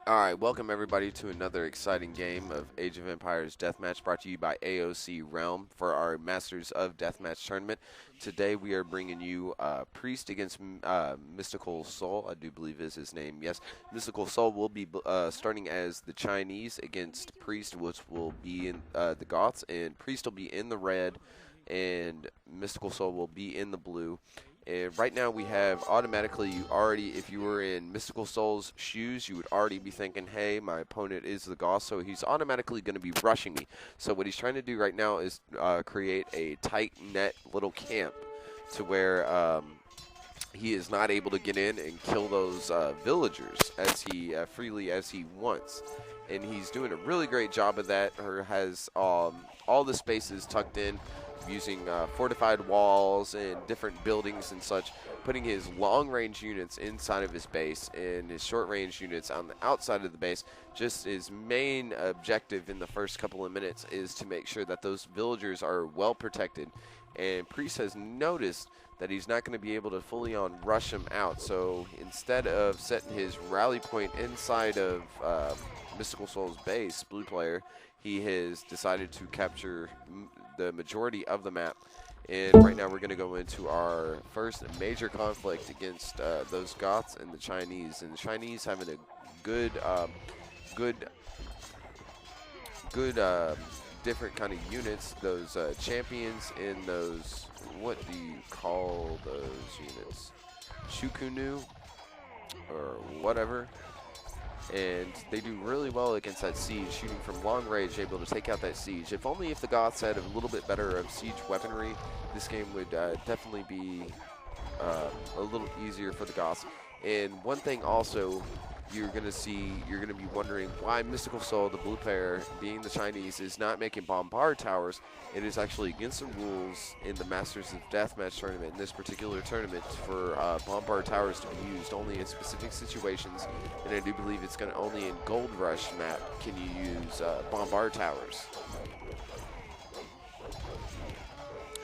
Alright, welcome everybody to another exciting game of Age of Empires Deathmatch brought to you by AOC Realm for our Masters of Deathmatch tournament. Today we are bringing you Priest against mYsTikaLSouL, I do believe is his name. Yes, mYsTikaLSouL will be starting as the Chinese against Priest, which will be in the Goths, and Priest will be in the red, and mYsTikaLSouL will be in the blue. And right now we have automatically, you already, if you were in mYsTikaLSouL's shoes, you would already be thinking, hey, my opponent is the Goth, so he's automatically going to be rushing me. So what he's trying to do right now is create a tight net little camp to where he is not able to get in and kill those villagers as he freely as he wants. And he's doing a really great job of that, or has all the spaces tucked in, using fortified walls and different buildings and such, putting his long-range units inside of his base and his short-range units on the outside of the base. Just his main objective in the first couple of minutes is to make sure that those villagers are well protected. And Priest has noticed that he's not going to be able to fully on rush him out, so instead of setting his rally point inside of mYsTikaLSouL's base, blue player, he has decided to capture the majority of the map. And right now we're going to go into our first major conflict against those Goths and the Chinese. And the Chinese having a good, different kind of units. Those champions and those, what do you call those units? Shukunu or whatever. And they do really well against that siege, shooting from long range, able to take out that siege. If only if the Goths had a little bit better of siege weaponry, this game would definitely be a little easier for the Goths. And one thing also you're going to be wondering why mYsTikaLSouL, the blue player, being the Chinese, is not making bombard towers. It is actually against the rules in the Masters of Deathmatch tournament, in this particular tournament, for bombard towers to be used only in specific situations. And I do believe it's going to only in Gold Rush map can you use bombard towers.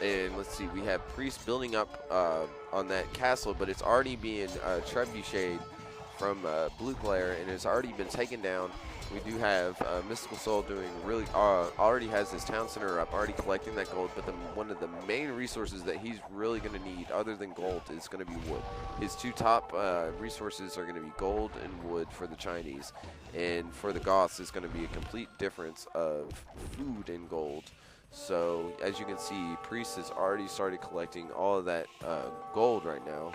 And let's see, we have Priest building up on that castle, but it's already being trebucheted from blue player, and it's already been taken down. We do have mYsTikaLSouL doing really, already has his town center up, already collecting that gold, but one of the main resources that he's really going to need, other than gold, is going to be wood. His two top resources are going to be gold and wood for the Chinese, and for the Goths is going to be a complete difference of food and gold. So, as you can see, Priest has already started collecting all of that gold right now.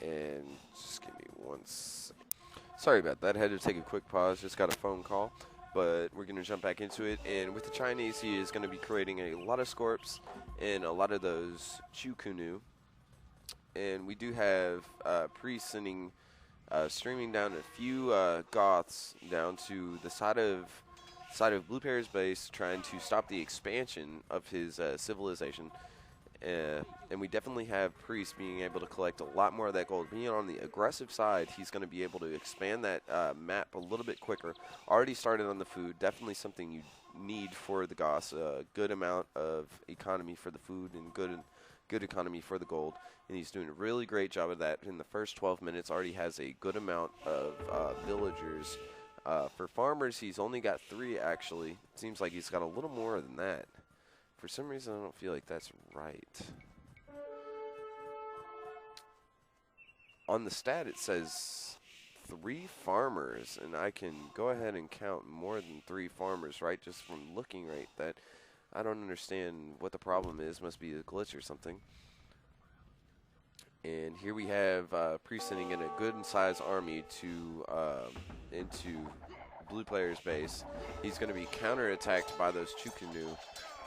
And just give me one second. Sorry about that. I had to take a quick pause. Just got a phone call. But we're going to jump back into it. And with the Chinese, he is going to be creating a lot of Scorps and a lot of those Chukunu. And we do have Priest sending, streaming down a few Goths down to the side of Blue Player's base, trying to stop the expansion of his civilization. And we definitely have Priest being able to collect a lot more of that gold. Being on the aggressive side, he's going to be able to expand that map a little bit quicker. Already started on the food. Definitely something you need for the Goths. A good amount of economy for the food and good economy for the gold. And he's doing a really great job of that. In the first 12 minutes, already has a good amount of villagers. For farmers, he's only got 3, actually. It seems like he's got a little more than that. For some reason, I don't feel like that's right. On the stat, it says 3 farmers, and I can go ahead and count more than 3 farmers, right? Just from looking right, that I don't understand what the problem is. Must be a glitch or something. And here we have Priest sending in a good-sized army to into blue player's base. He's going to be counterattacked by those Chukunu.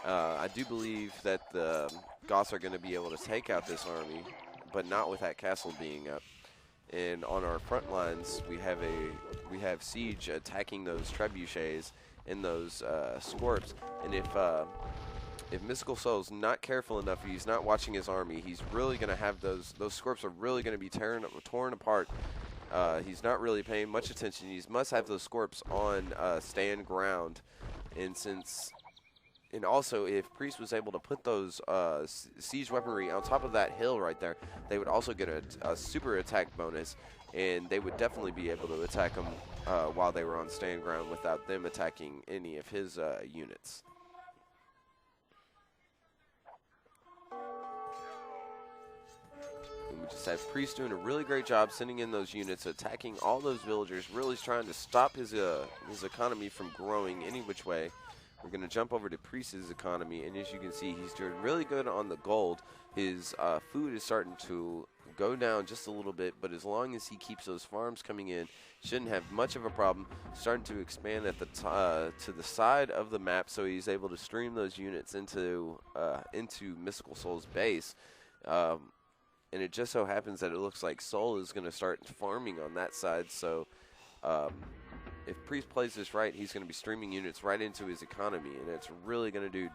I do believe that the Goths are going to be able to take out this army, but not with that castle being up. And on our front lines, we have Siege attacking those trebuchets and those Scorps. And if mYsTikaLSouL's not careful enough, he's not watching his army, he's really going to have those Scorps are really going to be torn apart. He's not really paying much attention. He must have those Scorps on stand ground, and since And also, if Priest was able to put those siege weaponry on top of that hill right there, they would also get a super attack bonus, and they would definitely be able to attack them while they were on stand ground without them attacking any of his units. And we just have Priest doing a really great job sending in those units, attacking all those villagers, really trying to stop his economy from growing any which way. We're going to jump over to Priest's economy, and as you can see, he's doing really good on the gold. His food is starting to go down just a little bit, but as long as he keeps those farms coming in, shouldn't have much of a problem. Starting to expand at the to the side of the map, so he's able to stream those units into mYsTikaLSouL's base. And it just so happens that it looks like Soul is going to start farming on that side, so if Priest plays this right, he's going to be streaming units right into his economy, and it's really going to do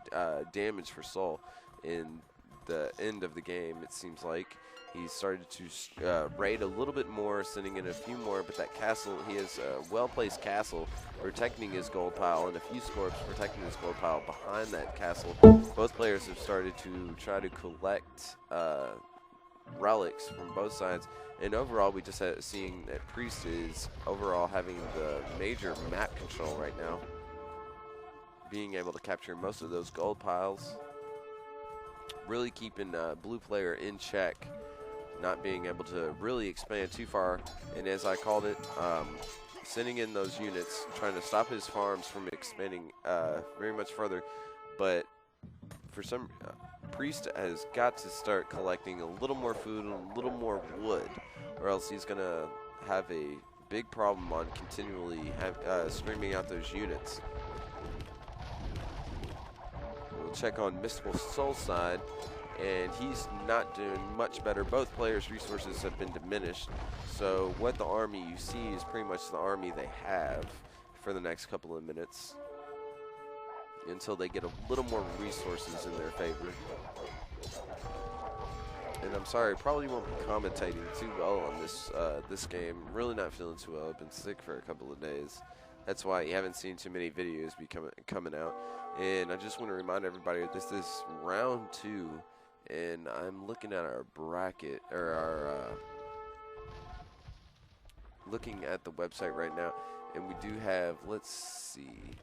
damage for Soul. In the end of the game, it seems like he's started to raid a little bit more, sending in a few more, but that castle, he has a well-placed castle protecting his gold pile, and a few scorps protecting his gold pile behind that castle. Both players have started to try to collect relics from both sides. And overall, we just seeing that Priest is overall having the major map control right now, being able to capture most of those gold piles, really keeping blue player in check, not being able to really expand too far. And as I called it, sending in those units, trying to stop his farms from expanding very much further. But for some Priest has got to start collecting a little more food and a little more wood, or else he's going to have a big problem on continually streaming out those units. We'll check on mYsTikaLSouL's side, and he's not doing much better. Both players' resources have been diminished, so what the army you see is pretty much the army they have for the next couple of minutes, until they get a little more resources in their favor. And I'm sorry, probably won't be commentating too well on this game. Really not feeling too well. I've been sick for a couple of days. That's why you haven't seen too many videos coming out. And I just want to remind everybody that this is round 2, and I'm looking at our bracket, or our looking at the website right now, and we do have, let's see,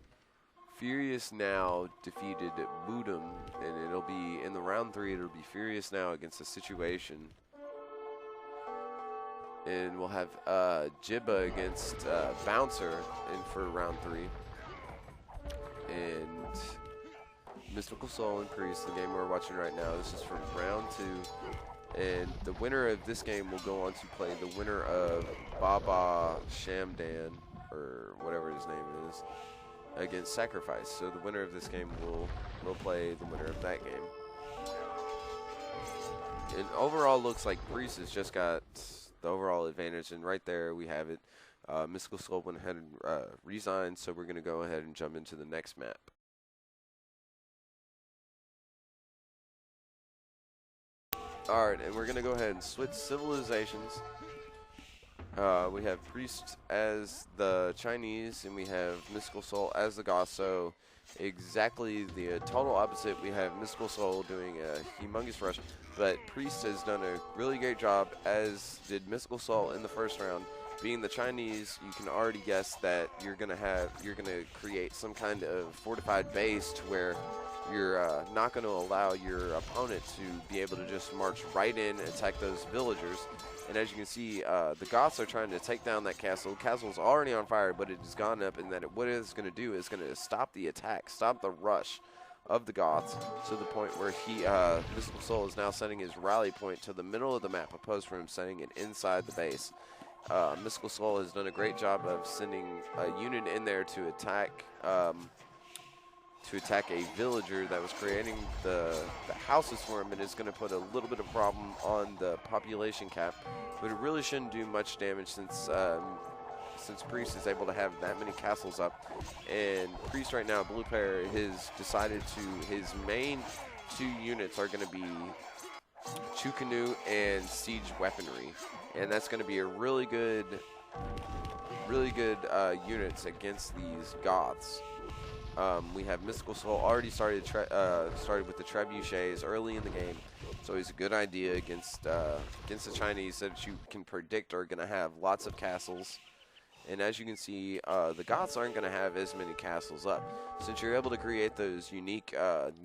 Furious Now defeated mODM, and it'll be in the round 3. It'll be Furious Now against the Situation, and we'll have Jibba against Bouncer for round 3, and mYsTikaLSouL and Priest, the game we're watching right now. This is from round 2, and the winner of this game will go on to play the winner of Baba Shamdan, or whatever his name is, against Sacrifice. So the winner of this game will play the winner of that game. And overall, looks like Priest has just got the overall advantage, and right there we have it. mYsTikaLSouL went ahead and resigned, so we're going to go ahead and jump into the next map. Alright, and we're going to go ahead and switch civilizations. We have Priest as the Chinese, and we have mYsTikaLSouL as the goths. So exactly the total opposite. We have mYsTikaLSouL doing a humongous rush, but Priest has done a really great job, as did mYsTikaLSouL in the first round. Being the Chinese, you can already guess that you're gonna create some kind of fortified base to where you're not going to allow your opponent to be able to just march right in and attack those villagers. And as you can see, the goths are trying to take down that castle. The castle's already on fire, but it has gone up, and what it's going to do is going to stop the attack, stop the rush of the goths, to the point where mYsTikaLSouL is now sending his rally point to the middle of the map, opposed from him sending it inside the base. mYsTikaLSouL has done a great job of sending a unit in there to attack a villager that was creating the houses for him, and is going to put a little bit of problem on the population cap, but it really shouldn't do much damage since Priest is able to have that many castles up. And Priest right now, blue player, has decided his main 2 units are going to be Chukanu and siege weaponry, and that's going to be a really good units against these goths. We have mYsTikaLSouL already started with the trebuchets early in the game. It's always a good idea against the Chinese that you can predict are going to have lots of castles. And as you can see, the Goths aren't going to have as many castles up. Since you're able to create those unique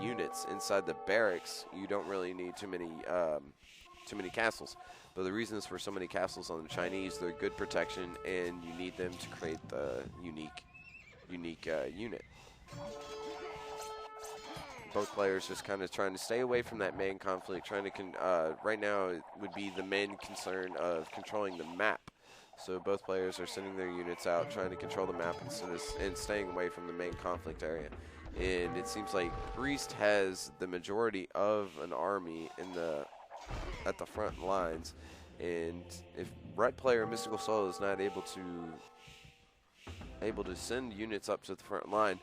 units inside the barracks, you don't really need too many castles. But the reasons for so many castles on the Chinese, they're good protection, and you need them to create the unique unit. Both players just kind of trying to stay away from that main conflict. Right now, it would be the main concern of controlling the map. So both players are sending their units out, trying to control the map and staying away from the main conflict area. And it seems like Priest has the majority of an army at the front lines. And if red player mYsTikaLSouL is not able to send units up to the front line,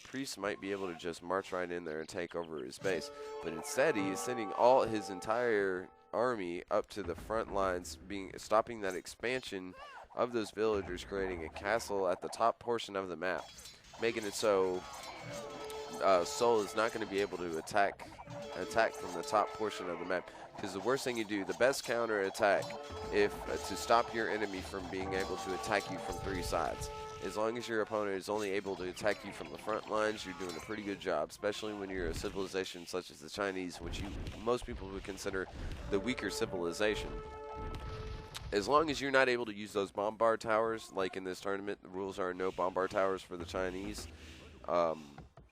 Priest might be able to just march right in there and take over his base. But instead, he is sending his entire army up to the front lines, stopping that expansion of those villagers, creating a castle at the top portion of the map, making it so Soul is not going to be able to attack from the top portion of the map. Because the worst thing you do, the best counter attack, to stop your enemy from being able to attack you from 3 sides. As long as your opponent is only able to attack you from the front lines, you're doing a pretty good job, especially when you're a civilization such as the Chinese, which most people would consider the weaker civilization. As long as you're not able to use those bombard towers, like in this tournament, the rules are no bombard towers for the Chinese.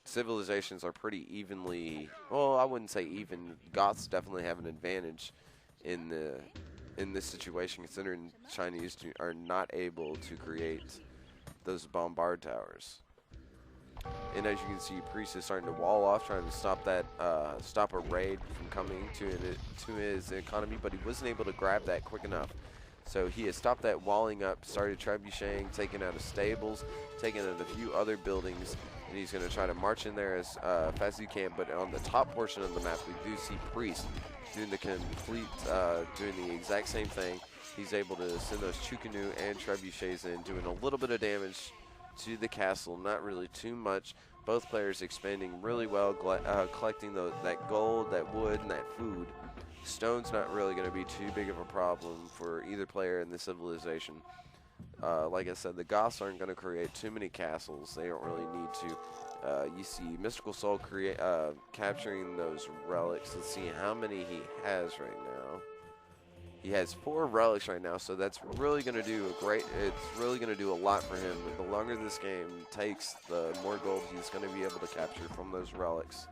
Civilizations are pretty evenly, well, I wouldn't say even. Goths definitely have an advantage in this situation, considering Chinese are not able to create those bombard towers. And as you can see, Priest is starting to wall off, trying to stop a raid from coming to his economy, but he wasn't able to grab that quick enough. So he has stopped that walling up, started trebucheting, taking out his stables, taking out a few other buildings, and he's going to try to march in there as fast as he can. But on the top portion of the map, we do see Priest doing the exact same thing. He's able to send those Chukanu and trebuchets in, doing a little bit of damage to the castle, not really too much. Both players expanding really well, collecting that gold, that wood, and that food. Stone's not really going to be too big of a problem for either player in the civilization. Like I said, the Goths aren't going to create too many castles. They don't really need to. You see mYsTikaLSouL capturing those relics. Let's see how many he has right now. He has 4 relics right now, so that's really going to do it's really going to do a lot for him. The longer this game takes, the more gold he's going to be able to capture from those relics.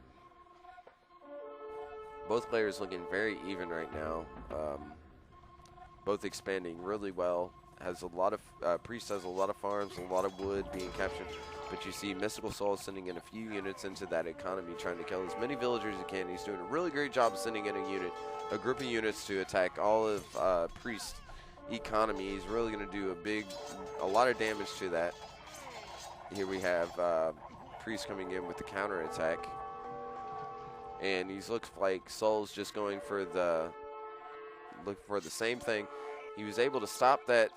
Both players looking very even right now. Both expanding really well. Priest has a lot of farms, a lot of wood being captured. But you see mYsTikaLSouL sending in a few units into that economy, trying to kill as many villagers as he can. He's doing a really great job of sending in a group of units to attack all of Priest's economy. He's really going to do a lot of damage to that. Here we have Priest coming in with the counter attack. And he looks like Soul's just going for the same thing. He was able to stop that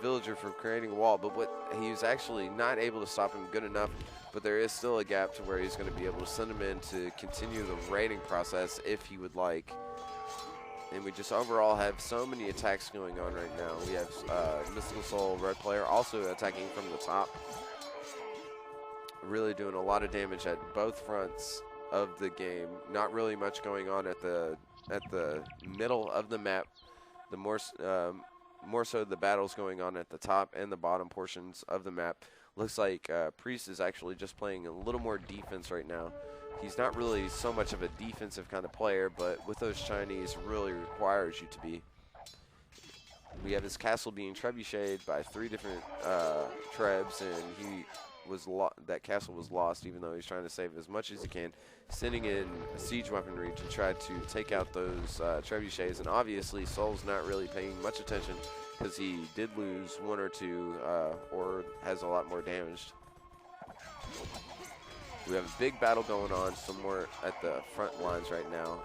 villager from creating a wall, but he was actually not able to stop him good enough. But there is still a gap to where he's going to be able to send him in to continue the raiding process if he would like. And we just overall have so many attacks going on right now. We have mYsTikaLSouL, red player, also attacking from the top. Really doing a lot of damage at both fronts of the game. Not really much going on at the middle of the map. The more so the battles going on at the top and the bottom portions of the map. Looks like Priest is actually just playing a little more defense right now. He's not really so much of a defensive kind of player, but with those Chinese, really requires you to be. We have his castle being trebucheted by 3 different trebs, and that castle was lost, even though he's trying to save as much as he can, sending in siege weaponry to try to take out those trebuchets. And obviously, Soul's not really paying much attention because he did lose 1 or 2, or has a lot more damage. We have a big battle going on somewhere at the front lines right now.